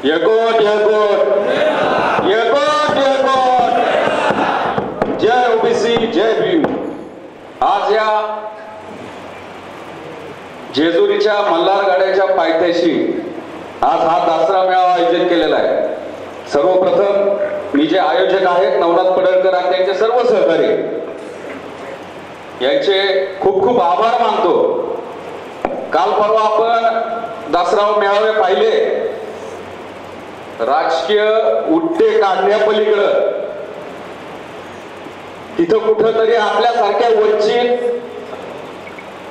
यकोट यकोट यकोट यकोट, जय OBC जय भीम। आज या जेजुरीच्या मल्हार गाड्याच्या पायथ्याशी आज हा दसरा मेळावा आयोजित केलेला आहे। सर्वप्रथम मी जे आयोजक आहेत नवनाथ पडळकर आणि त्यांचे सर्व सहकारी यांचे खूप खूप आभार मानतो। काल परवा आपण दसरा मेळावे पाहिले, राजकीय उड्डे काढण्यापलीकडं तिथं कुठं तरी आपल्यासारख्या वंचित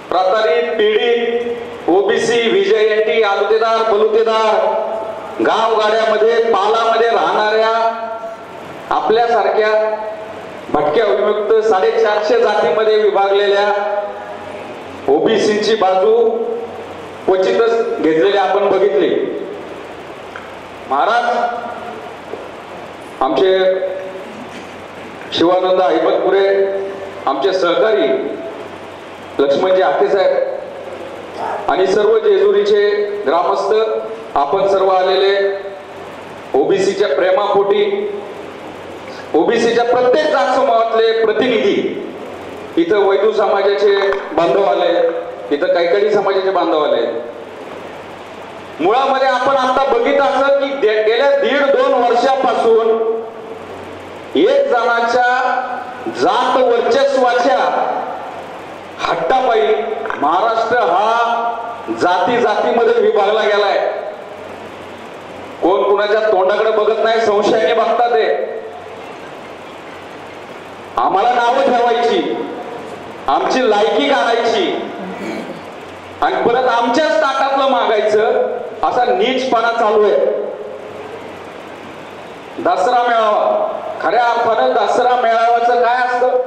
प्रतारित पीडित ओबीसी व्हीजेएनटी आलुतेदार बलुतेदार गावगाड्यामध्ये पालामध्ये राहणाऱ्या आपल्यासारख्या भटक्या विमुक्त 450 जातीमध्ये विभागलेल्या ओबीसीची बाजू क्वचितच घेतलेली आपण बघितली। महाराज आमचे शिवानंद हैबतपुरे, आमचे सहकारी लक्ष्मणजी आखे साहेब आणि सर्व जेजुरीचे ग्रामस्थ, आपण सर्व आलेले ओबीसीच्या प्रेमापोटी, ओबीसीच्या प्रत्येक जात समूहातले प्रतिनिधी, इथं वैदू समाजाचे बांधव आले, इथं कैकडी समाजाचे बांधव आले। मुळामध्ये आपण आता बघितलं असं की गेल्या 1.5-2 वर्षापासून एक जणाच्या जात वर्चस्वाच्या हट्टापायी महाराष्ट्र हा जाती जातीमध्ये विभागला गेलाय। कोण कुणाच्या तोंडाकडे बघत नाही, संशयाने बघतात ते। आम्हाला नावं ठेवायची, आमची लायकी काढायची आणि परत आमच्याच ताटातलं मागायचं, असा नीचपणा चालू आहे। दसरा मेळावा, खऱ्या अर्थानं दसरा मेळाव्याचं काय असतं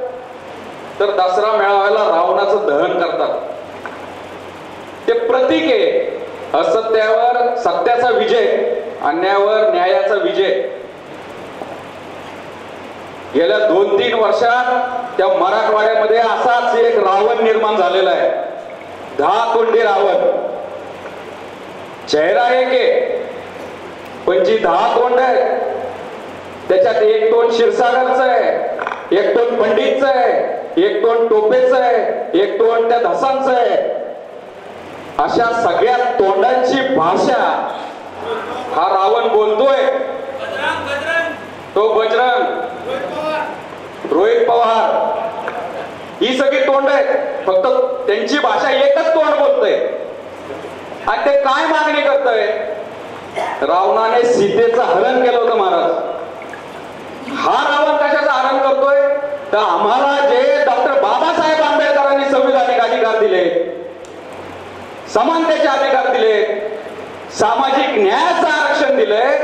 तर दसरा मेळाव्याला रावणाचं दहन करतात। ते प्रतीक आहे असत्यावर सत्याचा विजय, अन्यायावर न्यायाचा विजय। गेल्या 2-3 वर्षात त्या मराठवाड्यामध्ये असाच एक रावण निर्माण झालेला आहे, 10 तोंडी रावण। चेहरा एक आहे पण जी 10 तोंड आहे त्याच्यात 1 तोंड क्षीरसागरचं आहे, 1 तोंड पंडितचं आहे, 1 तोंड टोपेचं आहे, 1 तोंड त्या धसांचं आहे। अशा सगळ्या तोंडांची भाषा हा रावण बोलतोय। तो बजरंग, रोहित पवार, ही सगळी तोंड आहेत, फक्त त्यांची भाषा एकच तोंड बोलतोय। आणि ते काय मागणी करतोय? रावणाने सीतेचं हरण केलं होतं महाराज। हा रावण कशाचं हरण करतोय तर आम्हाला जे डॉक्टर बाबासाहेब आंबेडकरांनी संविधानिक अधिकार दिले, समानतेचे अधिकार दिले, सामाजिक न्यायाचं आरक्षण दिलंय,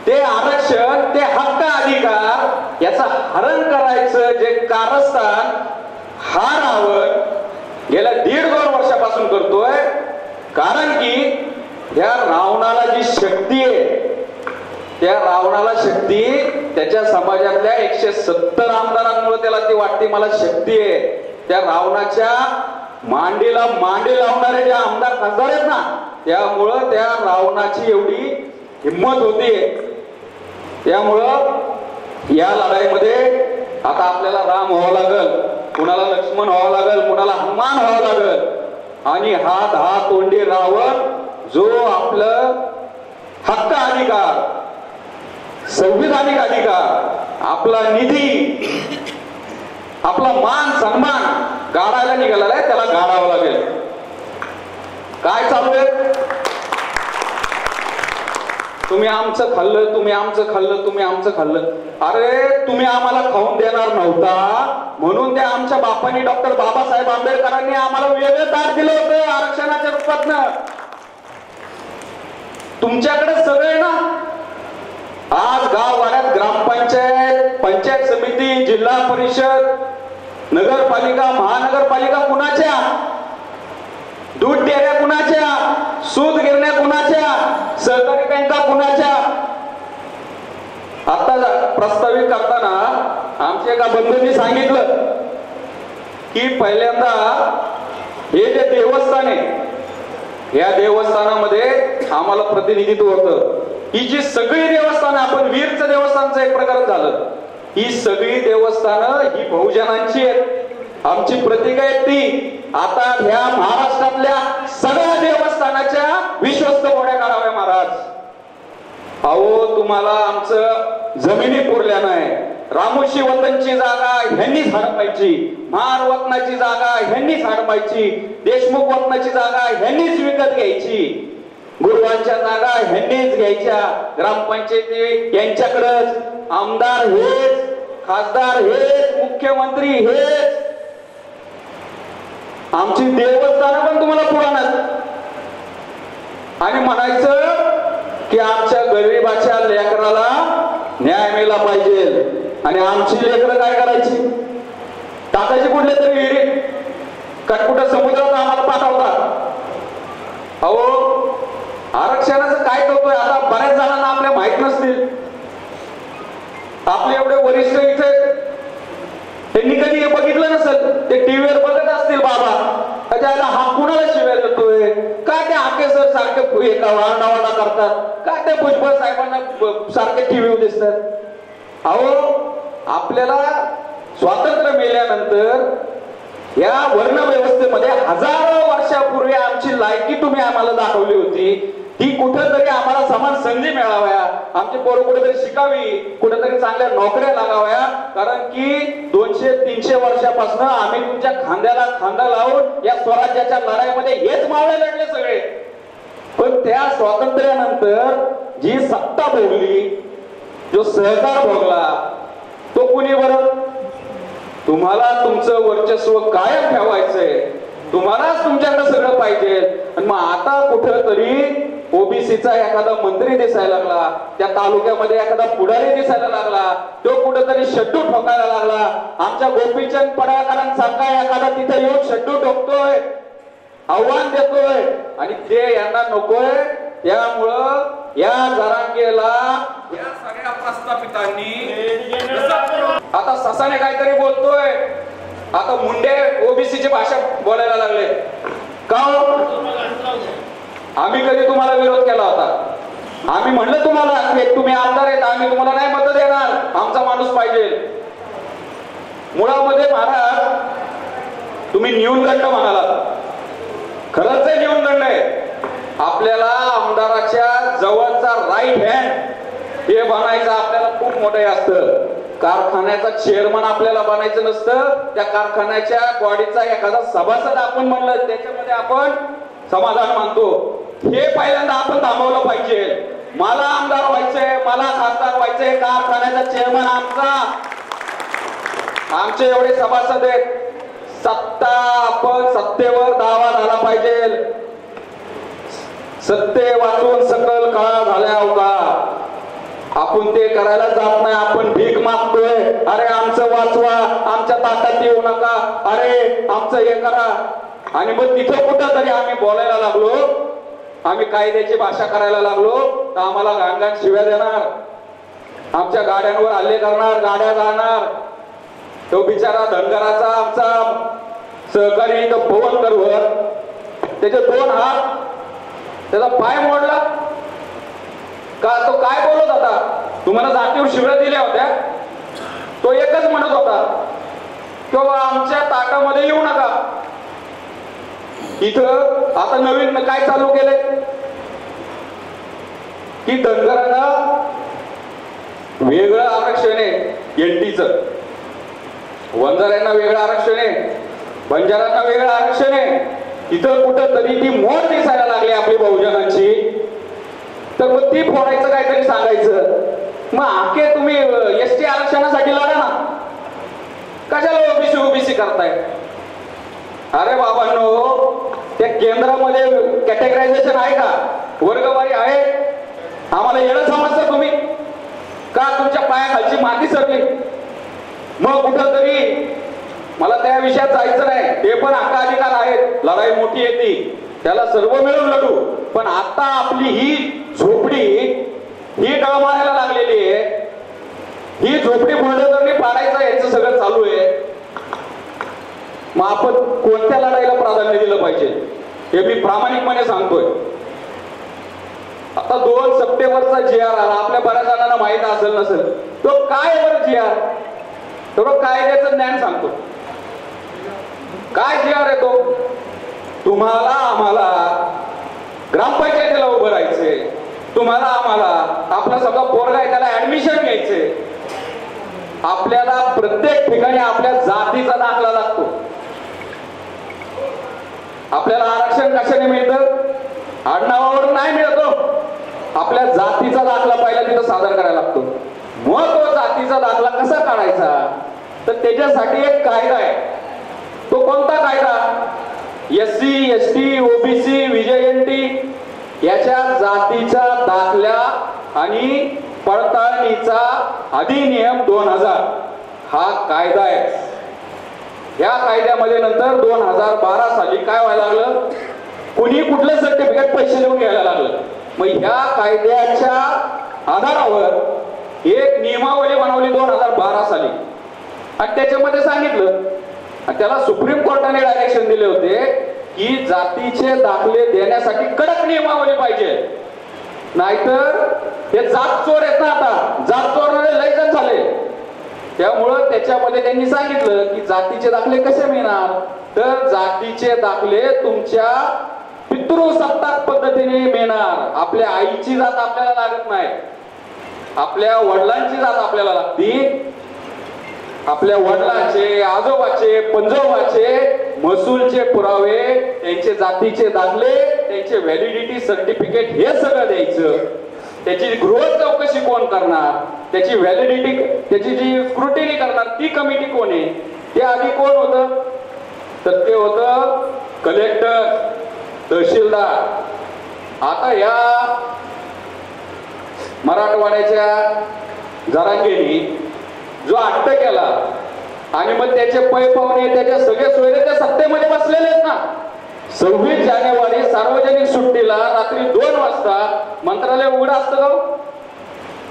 ते आरक्षण, ते हक्क अधिकार याचं हरण करायचं जे कारस्थान हा रावण गेल्या 1.5-2 वर्षापासून करतोय। कारण की त्या रावणाला जी शक्ती आहे, त्या रावणाला शक्ती त्याच्या समाजातल्या 170 आमदारांमुळे त्याला ती वाटते मला शक्ती आहे। त्या रावणाच्या मांडीला मांडी लावणारे जे आमदार खासदार आहेत ना, त्यामुळं त्या रावणाची एवढी हिंमत होती। त्यामुळं या लढाईमध्ये आता आपल्याला राम व्हावं लागल, कुणाला लक्ष्मण व्हावं लागल, कुणाला हनुमान व्हावं लागल। आणि हा 10 तोंडी रावण जो आपलं हक्क अधिकार, संविधानिक अधिकार, आपला निधी, आपला मान सन्मान गाडायला निघालेला आहे, त्याला गाडावं लागेल। काय चालू आहे? तुम्ही आमचं खाल्लं, तुम्ही आमचं खाल्लं, तुम्ही आमचं खाल्लं। अरे तुम्ही आम्हाला खाऊन देणार नव्हता म्हणून त्या आमच्या बापांनी डॉक्टर बाबासाहेब आंबेडकरांनी आम्हाला वेगळं ताट दिलं होतं आरक्षणाच्या रूपातनं। तुमच्याकडे सगळे ना, आज गाववाड्यात ग्रामपंचायत, पंचायत समिती, जिल्हा परिषद, नगरपालिका, महानगरपालिका कुणाच्या, दूध डेऱ्या कुणाच्या, सूत गिरण्या कुणाच्या, सहकारी बँका कुणाच्या। आता प्रस्तावित करताना आमच्या एका बंधूंनी सांगितलं की पहिल्यांदा हे जे देवस्थान आहे, या देवस्थानामध्ये आम्हाला प्रतिनिधित्व होतं। ही जी सगळी देवस्थानं, आपण वीरचं देवस्थानचं एक प्रकरण झालं, ही सगळी देवस्थानं ही बहुजनांची आहेत, आमची प्रतीक आहेत ती. आता ह्या महाराष्ट्रातल्या सगळ्या देवस्थानाच्या विश्वस्त मोड्या काढाव्या महाराज. अहो तुम्हाला आमचं जमिनी पुरल्या नाही. रामोशी वतनची जागा ह्यांनीच हडपायची, महार वतनाची जागा ह्यांनीच हडपायची, देशमुख वतनाची जागा ह्यांनीच विकत घ्यायची, गुरुवांच्या जागा ह्यांनीच घ्यायच्या, ग्रामपंचायती यांच्याकडेच, आमदार हेच, खासदार हेच, मुख्यमंत्री हेच. आमची देवस्थानं पण तुम्हाला पुराणात आणि म्हणायचं की आमच्या गरीबाच्या लेकराला न्याय मिळाला पाहिजे. आणि आमची लेकरं काय करायची? टाकायची कुठले तरी विहिरीत, कटकुट समुद्रात आम्हाला पाठवतात. अहो आरक्षणाचं काय करतोय आता बऱ्याच जणांना आपल्या माहित नसतील. आपले एवढे वरिष्ठ इथे त्यांनी कधी हे बघितलं नसेल, ते टीव्हीवर बघत असतील. बाबा त्याला हा कुणाला शिव्या देतोय, काय ते हाके सर सारखे एका वारणावाडा करतात, काय ते भुजबळ साहेबांना सारखे टीव्हीवर दिसतात. अहो आपल्याला स्वातंत्र्य मिळाल्यानंतर या वर्ण व्यवस्थेमध्ये हजारो वर्षापूर्वी आमची लायकी तुम्ही आम्हाला दाखवली होती, ती कुठेतरी आम्हाला समान संधी मिळाव्या, आमची पोरं कुठेतरी शिकावी, कुठेतरी चांगल्या नोकऱ्या लागाव्या. कारण की 200-300 वर्षापासून आम्ही तुमच्या खांद्याला खांदा लावून या स्वराज्याच्या लढाईमध्ये हेच मावळे लढले सगळे. पण त्या स्वातंत्र्यानंतर जी सत्ता भोगली, जो सहकार भोगला, तो कुणी बरं? तुम्हाला तुमचं वर्चस्व कायम ठेवायचंय, तुम्हालाच तुमच्याकडे सगळं पाहिजे. आणि मग आता कुठं तरी ओबीसीचा एखादा मंत्री दिसायला लागला, त्या तालुक्यामध्ये एखादा पुढारी दिसायला लागला, तो कुठेतरी शड्डू ठोकायला लागला, आमच्या गोपीचंद पडळकरांसारखा एखादा तिथे येऊन शड्डू ठोकतोय, आव्हान देतोय, आणि ते यांना नकोय. त्यामुळं या जरांगेला या सगळ्या प्रस्थापितांनी आता ससाने काहीतरी बोलतोय, आता मुंडे ओबीसीची भाषा बोलायला लागले. का आम्ही कधी तुम्हाला विरोध केला होता? आम्ही म्हणलं तुम्हाला की तुम्ही आमदार आहेत, आम्ही तुम्हाला नाही मत देणार, आमचा माणूस पाहिजे. मुळामध्ये महाराज तुम्ही न्यूनगंड म्हणाला, खरंच आहे न्यूनगंड आहे. आपल्याला आमदाराच्या जवळचा राईट हँड हे बनायचं आपल्याला खूप मोठं असतं. कारखान्याचा चेअरमन आपल्याला बनायचं नसतं, त्या कारखान्याच्या बॉडीचा एखादा सभासद आपण म्हणलं त्याच्यामध्ये आपण समाधान मानतो. हे पहिल्यांदा आपण थांबवलं पाहिजे. मला आमदार व्हायचंय, मला खासदार व्हायचंय, कारखान्याचा चेअरमन आमचे एवढे सभासद आहेत. सत्ता आपण सत्तेवर दावा झाला पाहिजे. सत्ते वाचून सकल कळा झाल्या का? आपण ते करायला जात नाही, आपण भीक मागतोय. अरे आमचं वाचवा, आमच्या ताटात येऊ नका, अरे आमचं हे करा. आणि मग तिथं कुठं तरी आम्ही बोलायला लागलो, आम्ही कायद्याची भाषा करायला लागलो, तर आम्हाला गाणगाण शिव्या देणार, आमच्या गाड्यांवर हल्ले करणार, गाड्या जाणार. तो बिचारा धनगराचा आमचा सहकारी तो पवनकरवर त्याचे 2 हात, त्याचा पाय मोडला का? तो काय बोलत होता? तुम्हाला जातीवर शिव्या दिल्या होत्या. तो एकच म्हणत होता किंवा आमच्या ताटामध्ये येऊ नका. इथं आता नवीन काय चालू केलंय की धनगरांना वेगळं आरक्षण आहे, एनटीचं, वंजाऱ्यांना वेगळं आरक्षण आहे, बंजारांना वेगळं आरक्षण आहे. इथं कुठं तरी ती मोड दिसायला लागली आपली बहुजनांची, तर मग ती फोडायचं काहीतरी सांगायचं. मग आखे तुम्ही एसटी आरक्षणासाठी लढा ना, कशाला ओबीसी करताय? अरे बाबांनो, त्या केंद्रामध्ये कॅटेगरायझेशन आहे का? वर्गवारी आहे? आम्हाला येणं समजतं तुम्ही का? तुमच्या पायाखालची माती सरली. मग कुठं तरी मला त्या विषयात जायचं नाही, ते पण हक्क अधिकार आहेत, लढाई मोठी येते, त्याला सर्व मिळून लढू. पण आता आपली ही झोपडी ही डळमारायला लागलेली आहे. ही झोपडी बुलडोझरने पाडायचं याचं सगळं चालू आहे. मग आपण कोणत्या लढाईला प्राधान्य दिलं पाहिजे हे मी प्रामाणिकपणे सांगतोय. आता 2 सप्टेंबरचा जी आर आला, आपल्या बऱ्याच जणांना माहित असेल नसेल, तो काय बरं जी आर, तो कायद्याचं ज्ञान सांगतो. काय जी आर आहे तो? तुम्हाला आम्हाला ग्रामपंचायतीला उभं राहायचंय, तुम्हाला आम्हाला आपला सगळा पोरगा आहे त्याला ऍडमिशन घ्यायचंय, आपल्याला प्रत्येक ठिकाणी आपल्या जातीचा दाखला लागतो. आपल्याला आरक्षण कशाने मिळतं? आडनावावरून नाही मिळतो, आपल्या जातीचा दाखला पहिला तिथं सादर करायला लागतो. मग तो जातीचा दाखला कसा काढायचा, तर त्याच्यासाठी एक कायदा आहे. तो कोणता कायदा? SC ST OBC VJNT याच्या जातीच्या दाखल्या आणि पडताळणीचा अधिनियम 2000 हा कायदा आहे. या कायद्यामध्ये नंतर 2012 साली काय व्हायला लागलं, कुणी कुठलं सर्टिफिकेट पैसे देऊन घ्यायला लागलं. मग ह्या कायद्याच्या आधारावर एक नियमावली बनवली 2012 साली आणि त्याच्यामध्ये सांगितलं, त्याला सुप्रीम कोर्टाने डायरेक्शन दिले होते की जातीचे दाखले देण्यासाठी कडक नियमावली पाहिजे, नाहीतर हे जात चोर आहेत ना, आता जात चोरणारे लय जण झाले. त्यामुळं त्याच्यामध्ये त्यांनी सांगितलं की जातीचे दाखले कसे मिळणार, तर जातीचे दाखले तुमच्या पितृसत्ताक पद्धतीने मिळणार. आपल्या आईची जात आपल्याला लागत नाही, आपल्या वडिलांची जात आपल्याला लागती. आपल्या वडिलांचे, आजोबाचे, पंजोबाचे महसूलचे पुरावे, त्यांचे जातीचे दाखले, त्यांचे व्हॅलिडिटी सर्टिफिकेट हे सगळं द्यायचं. त्याची गृह चौकशी कोण करणार, त्याची व्हॅलिडिटी, त्याची जी स्क्रुटिनी करणार ती कमिटी कोण आहे, ते आधी कोण होतं, तर ते होतं कलेक्टर, तहसीलदार. आता या मराठवाड्याच्या जरांगेनी जो हट्ट केला आणि मग त्याचे पै पाहुणे, त्याच्या सगळे सोयरे त्या सत्तेमध्ये बसलेले आहेत ना. 26 जानेवारी सार्वजनिक सुट्टीला रात्री 2 वाजता मंत्रालय उघडं असतं का?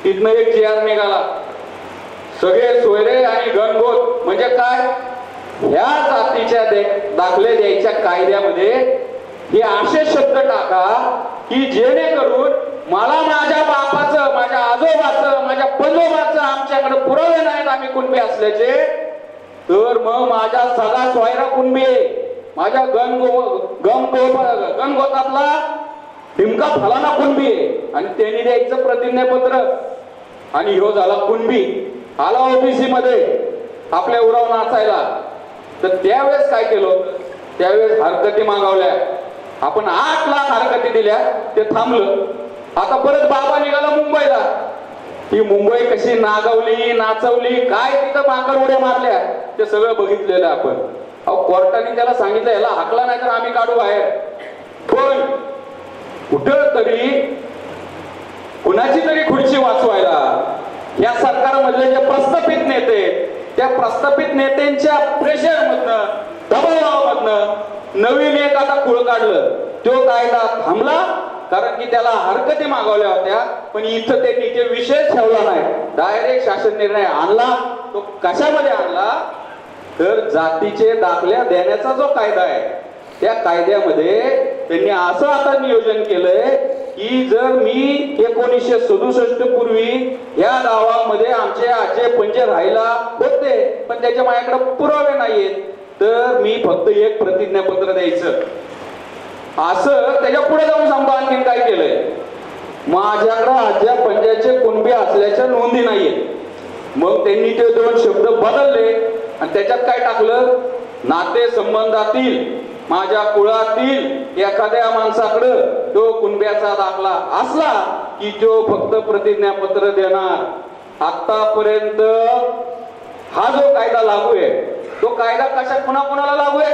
तिथनं एक जी आर निघाला, सगळे सोयरे आणि गणगोत. म्हणजे काय, ह्या जातीच्या दाखले द्यायच्या कायद्यामध्ये हे असे शब्द टाका की जेणेकरून मला माझ्या बापाचं, माझ्या आजोबाचं, माझ्या पंजोबाचं आमच्याकडे पुरावे नाहीत आम्ही कुणबी असल्याचे, तर मग माझा सगळा सोयरा कुणबी, माझ्या गणगोतातला ढिमका फलाना कुणबी आणि त्यांनी द्यायचं प्रतिज्ञापत्र. आणि ह्यो झाला कुणबी, आला OBC मध्ये आपल्या उराव नाचायला. तर त्यावेळेस काय केलं, त्यावेळेस हरकती मागवल्या, आपण 8 लाख हरकती दिल्या, ते थांबलं. आता परत बाबा निघाला मुंबईला. ही मुंबई कशी नागवली, नाचवली, काय तिथं माकड उड्या मारल्या, ते सगळं बघितलेलं आपण. अहो कोर्टाने त्याला सांगितलं याला हाकला नाही तर आम्ही काढू बाहेर. पण कुठं तरी कुणाची तरी खुर्ची वाचवायला या सरकारमधले जे प्रस्थापित नेते, त्या प्रस्थापित नेत्यांच्या प्रेशर मधनं, दबावामधनं नवीन एक आता खूळ काढलं. तो कायदा थांबला कारण की त्याला हरकती मागवल्या होत्या, पण इथं त्यांनी ते विषय ठेवला नाही, डायरेक्ट शासन निर्णय आणला. तो कशामध्ये आणला, तर जातीचे दाखल्या देण्याचा जो कायदा आहे त्या कायद्यामध्ये त्यांनी असं आता नियोजन केलंय की जर मी 1967 पूर्वी या गावामध्ये आमचे आजे पंजे राहायला होते पण त्याच्या माझ्याकडे पुरावे नाहीयेत, तर मी फक्त एक प्रतिज्ञापत्र द्यायचं. असं त्याच्या पुढे जाऊन सांगतो आणखीन काय केलंय, माझ्याकडे आज्या पंजाचे कुणबी असल्याच्या नोंदी नाहीयेत. मग त्यांनी ते 2 शब्द बदलले आणि त्याच्यात काय टाकलं, नाते संबंधातील माझ्या कुळातील एखाद्या माणसाकडं तो कुणब्याचा दाखला असला की तो फक्त प्रतिज्ञापत्र देणार. आतापर्यंत हा जो कायदा लागू आहे तो कायदा कशा कुणाला लागू आहे,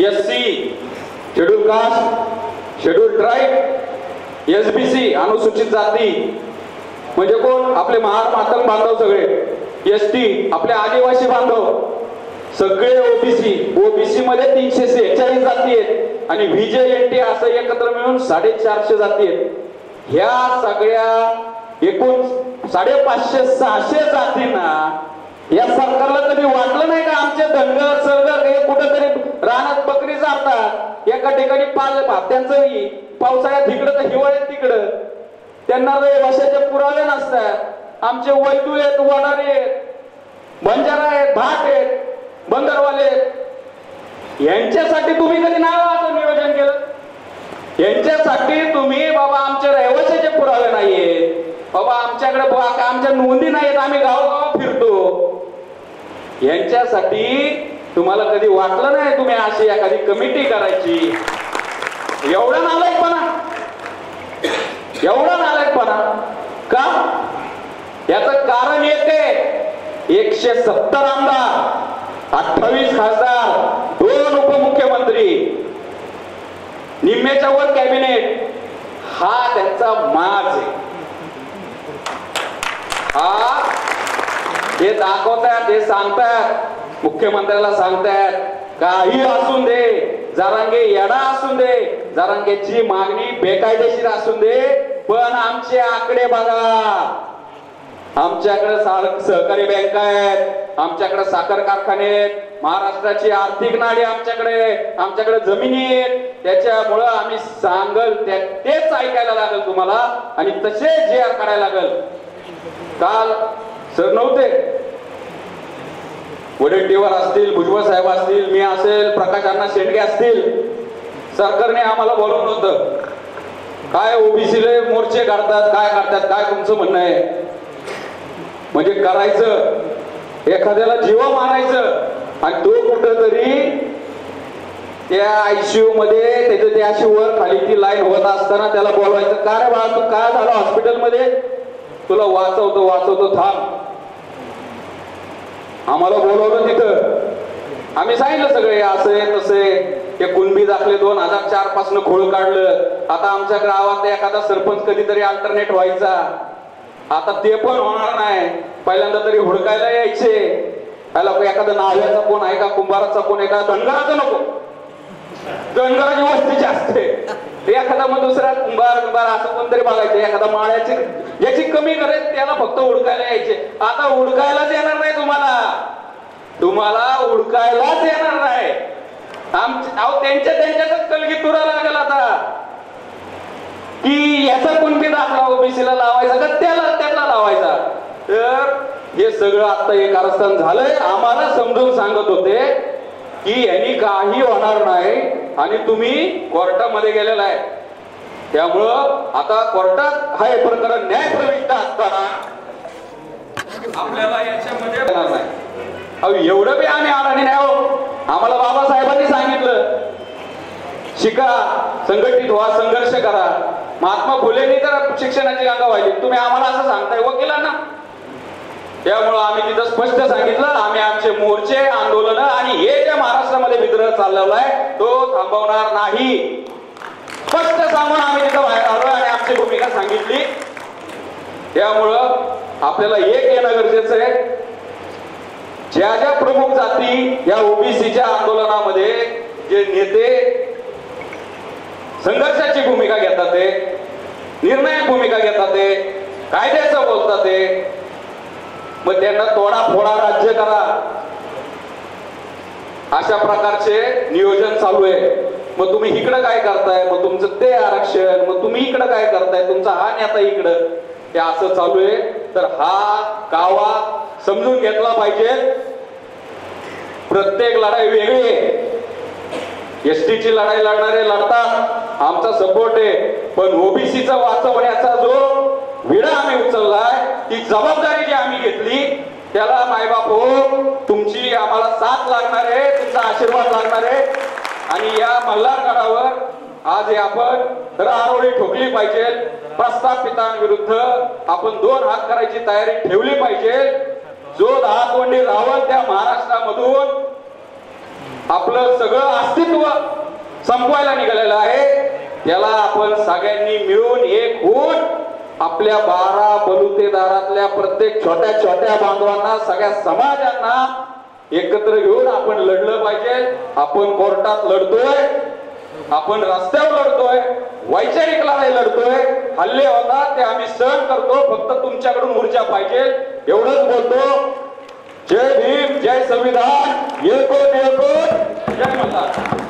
SC schedule caste, schedule tribe, SBC अनुसूचित जाती म्हणजे कोण, आपले महार मातंग बांधव सगळे, ST आपले आदिवासी बांधव सगळे, OBC मध्ये 346 जाती आहेत आणि VJNT असं एकत्र मिळून 450 जाती आहेत. ह्या सगळ्या एकूण 550-600 जातींना या सरकारला कधी वाटलं नाही का आमचे धनगर सरगर हे कुठेतरी रानात बकरी चारतात, एका ठिकाणी 5 भात्यांचं पावसाळ्यात इकडं तर हिवाळ्यात तिकडं. त्यांना रहिवाशाचे पुरावे नसतात. आमचे वैदू आहेत, वडारे आहेत, बंजारा आहेत, भाट आहेत, बंदरवाले आहेत. यांच्यासाठी तुम्ही कधी नावाचं नियोजन केलं? यांच्यासाठी तुम्ही बाबा आमच्या रहिवाशाचे पुरावे नाहीयेत, बाबा आमच्याकडे आमच्या नोंदी नाहीत, आम्ही गावोगाव फिरतो. यांच्यासाठी तुम्हाला कधी वाटलं नाही तुम्ही अशी एखादी कमिटी करायची? एवढा नालायकपणा, एवढा नालायकपणा का? याचं कारण एक आहे, 170 आमदार, 28 खासदार, 2 उपमुख्यमंत्री, निम्म्याच्या वर कॅबिनेट, हा त्यांचा माज आहे. हा हे दाखवतात, हे सांगतात, मुख्यमंत्र्याला सांगतात काही असून दे, जरांगे येडा असून दे, जरांगेची मागणी बेकायदेशीर असून दे, पण आमचे आकडे बघा. आमच्याकडे सहकारी बँका आहेत, आमच्याकडे साखर कारखाने आहेत, महाराष्ट्राची आर्थिक नाडी आमच्याकडे जमिनी आहेत. त्याच्यामुळं आम्ही सांगल तेच ऐकायला लागेल तुम्हाला आणि तसे जे करायला लागेल. काल सर नव्हते, वडेट्टीवार असतील, भुजबळ साहेब असतील, मी असेल, प्रकाश अण्णा शेंडगे असतील, सरकारने आम्हाला बोलवलं होतं. काय ओबीसीले मोर्चे काढतात, काय करतात, काय तुमचं म्हणणं आहे? म्हणजे करायचं, एखाद्याला जीव मारायचं आणि तो कुठंतरी त्या आयसीयू मध्ये त्याच्या त्या अशी वर खाली ती लाईन होत असताना त्याला बोलवायचं, का रे बाळा तू काय झालं हॉस्पिटलमध्ये, तुला वाचवतो थांब. आम्हाला बोलवलं तिथं, आम्ही सांगितलं सगळे असं आहे तसं आहे. ते कुणबी दाखले 2004 पासून खोळ काढलं. आता आमच्या गावात एखादा सरपंच कधीतरी अल्टरनेट व्हायचा, आता ते पण होणार नाही. पहिल्यांदा तरी हुडकायला यायचे, एखादा नाव्याचा कोण आहे का, कुंभाराचा कोण आहे का, धनगराचा नको, धनगराची वस्ती जास्त आहे. एखादा मग दुसरा कुंभार असं कोणतरी बघायचे, एखादा माळ्याची याची कमी करायची, त्याला फक्त हुडकायला यायचे. आता हुडकायलाच येणार नाही तुम्हाला हुडकायलाच येणार नाही. त्यांच्यातच कलगी तुरा लागेल आता की याचा कोणती दाखला ओबीसीला लावायचा का त्याला लावायचा. तर हे सगळं आता एक कारस्थान झालंय. आम्हाला समजून सांगत होते की यांनी काही होणार नाही आणि तुम्ही कोर्टामध्ये गेलेला आहे. त्यामुळं आता कोर्टात हा प्रकरण न्यायप्रविष्ट असताना आपल्याला याच्यामध्ये येणार नाही. अहो एवढं बी आम्ही अडाणी नाही आहोत. आम्हाला बाबासाहेबांनी सांगितलं शिका, संघटित व्हा, संघर्ष करा. महात्मा फुलेंनी तर शिक्षणाची गंगा वाहिली, तुम्ही आम्हाला असं सांगताय वकिलांना. त्यामुळं आम्ही तिथं स्पष्ट सांगितलं, आम्ही आमचे मोर्चे, आंदोलन आणि हे जे महाराष्ट्रामध्ये विद्रोह चाललेला आहे तो थांबवणार नाही. स्पष्ट सांगून आम्ही तिथं बाहेर आलो आणि आमची भूमिका सांगितली. त्यामुळं आपल्याला एक येणं गरजेचं आहे, ज्या ज्या प्रमुख जाती या ओबीसीच्या आंदोलनामध्ये जे नेते संघर्षाची भूमिका घेतात, ते निर्णायक भूमिका घेतात, ते कायद्याचं बोलतात, ते मग त्यांना तोडाफोडा राज्य करा अशा प्रकारचे नियोजन चालू आहे. मग तुम्ही इकडं काय करताय, मग तुमचं ते आरक्षण, मग तुम्ही इकडं काय करताय, तुमचा हा नेता इकडं, हे असं चालू आहे. तर हा कावा समजून घेतला पाहिजे. प्रत्येक लढाई वेगळी आहे. एसटीची लढाई लढणारे लढतात, आमचा सपोर्ट आहे, पण ओबीसीचा वाचवण्याचा जो विडा आम्ही उचललाय, ती जबाबदारी जी आम्ही घेतली, त्याला मायबाप हो तुमची आम्हाला साथ लागणार आहे, तुमचा आशीर्वाद लागणार आहे. आणि या मल्हारगडावर आज आपण आरोळी ठोकली पाहिजे. प्रस्थापितांविरुद्ध आपण 2 हात करायची तयारी ठेवली पाहिजे. जो 10 तोंडी रावण त्या महाराष्ट्रामधून आपलं सगळं अस्तित्व संपवायला निघालेलं आहे, त्याला आपण सगळ्यांनी मिळून एक होऊन आपल्या 12 बलुतेदारातल्या प्रत्येक छोट्या छोट्या बांधवांना, सगळ्या समाजांना एकत्र घेऊन आपण लढलं पाहिजे. आपण कोर्टात लढतोय, आपण रस्त्यावर लढतोय, वैचारिक लढाई लढतोय. हल्ले होतात ते आम्ही सहन करतो, फक्त तुमच्याकडून ऊर्जा पाहिजे. एवढंच बोलतो. जय भीम, जय संविधान, जय मल्हार.